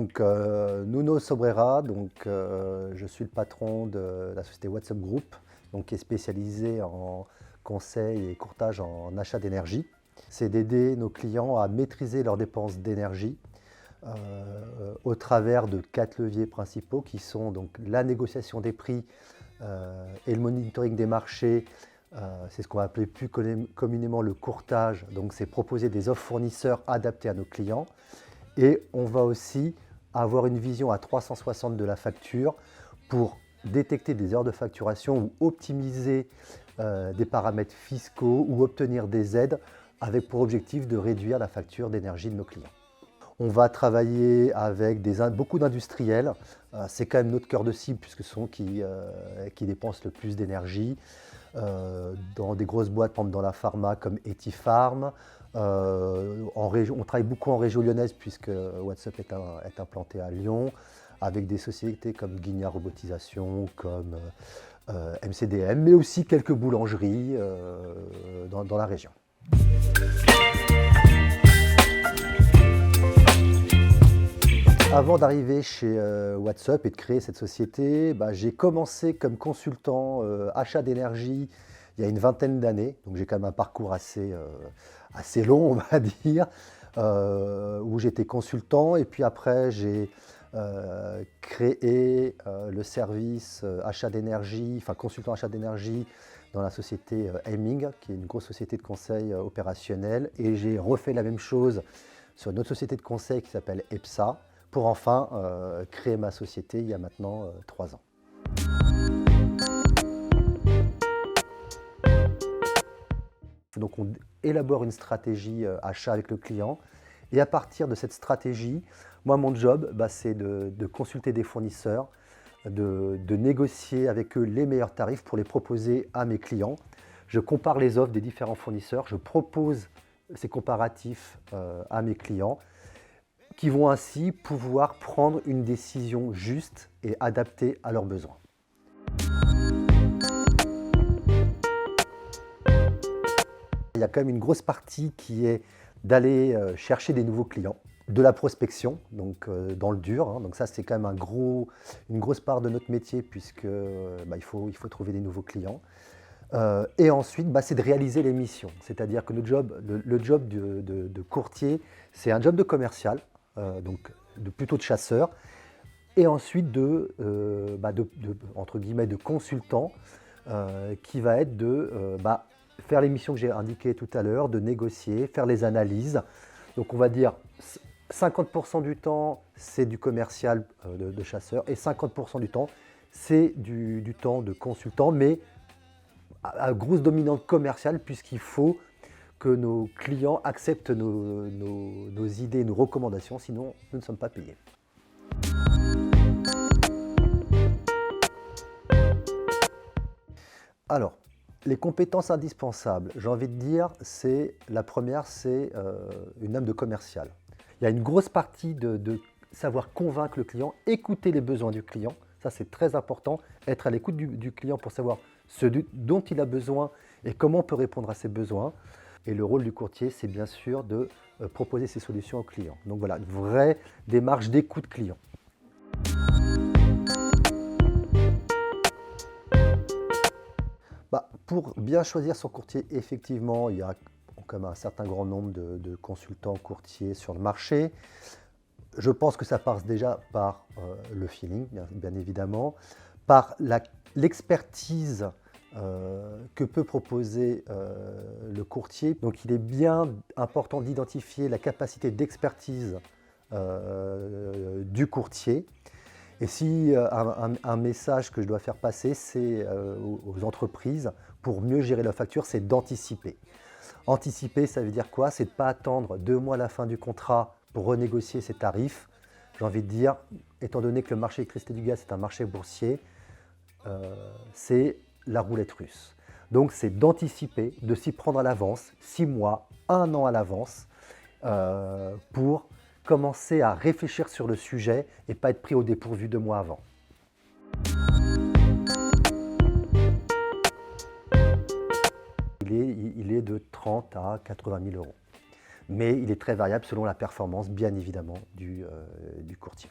Donc, Nuno Sobrera, je suis le patron de la société WhatsUp Group, donc, qui est spécialisée en conseil et courtage en achat d'énergie. C'est d'aider nos clients à maîtriser leurs dépenses d'énergie au travers de 4 leviers principaux qui sont donc la négociation des prix et le monitoring des marchés. C'est ce qu'on va appeler plus communément le courtage, donc c'est proposer des offres fournisseurs adaptées à nos clients. Et on va aussi avoir une vision à 360 de la facture pour détecter des erreurs de facturation ou optimiser des paramètres fiscaux ou obtenir des aides avec pour objectif de réduire la facture d'énergie de nos clients. On va travailler avec beaucoup d'industriels, c'est quand même notre cœur de cible puisque ce sont qui dépensent le plus d'énergie, dans des grosses boîtes, par exemple dans la pharma comme Ethypharm. On travaille beaucoup en région lyonnaise puisque WhatsUp est implanté à Lyon, avec des sociétés comme Guignard Robotisation, comme MCDM, mais aussi quelques boulangeries dans la région. Avant d'arriver chez WhatsUp et de créer cette société, j'ai commencé comme consultant achat d'énergie il y a une vingtaine d'années. Donc j'ai quand même un parcours assez long, on va dire, où j'étais consultant. Et puis après, j'ai créé le service achat d'énergie, enfin consultant achat d'énergie dans la société Aiming, qui est une grosse société de conseil opérationnel. Et j'ai refait la même chose sur une autre société de conseil qui s'appelle EPSA, pour enfin créer ma société il y a maintenant 3 ans. Donc on élabore une stratégie achat avec le client et à partir de cette stratégie, moi mon job c'est de consulter des fournisseurs, de négocier avec eux les meilleurs tarifs pour les proposer à mes clients. Je compare les offres des différents fournisseurs, je propose ces comparatifs à mes clients, qui vont ainsi pouvoir prendre une décision juste et adaptée à leurs besoins. Il y a quand même une grosse partie qui est d'aller chercher des nouveaux clients, de la prospection, donc dans le dur. Donc ça, c'est quand même une grosse part de notre métier puisque il faut trouver des nouveaux clients. Et ensuite, c'est de réaliser les missions. C'est-à-dire que le job de courtier, c'est un job de commercial. Plutôt de chasseur, et ensuite entre guillemets, de consultant, qui va être de faire les missions que j'ai indiquées tout à l'heure, de négocier, faire les analyses. Donc on va dire 50% du temps, c'est du commercial de chasseur, et 50% du temps, c'est du temps de consultant, mais à grosse dominante commerciale, puisqu'il faut que nos clients acceptent nos idées, nos recommandations, sinon nous ne sommes pas payés. Alors, les compétences indispensables, j'ai envie de dire, la première, c'est une âme de commercial. Il y a une grosse partie de savoir convaincre le client, écouter les besoins du client, ça c'est très important, être à l'écoute du client pour savoir ce dont il a besoin et comment on peut répondre à ses besoins. Et le rôle du courtier, c'est bien sûr de proposer ses solutions aux clients. Donc voilà, une vraie démarche d'écoute client. Pour bien choisir son courtier, effectivement, il y a comme un certain grand nombre de consultants courtiers sur le marché. Je pense que ça passe déjà par le feeling, bien évidemment, par l'expertise que peut proposer le courtier. Donc il est bien important d'identifier la capacité d'expertise du courtier. Et si un message que je dois faire passer, c'est aux entreprises, pour mieux gérer leur facture, c'est d'anticiper. Anticiper, ça veut dire quoi? C'est de ne pas attendre 2 mois à la fin du contrat pour renégocier ses tarifs. J'ai envie de dire, étant donné que le marché de l'électricité et du gaz est un marché boursier, c'est la roulette russe. Donc c'est d'anticiper, de s'y prendre à l'avance, 6 mois, 1 an à l'avance, pour commencer à réfléchir sur le sujet et pas être pris au dépourvu 2 mois avant. Il est de 30 à 80 000 euros. mais il est très variable selon la performance, bien évidemment, du courtier.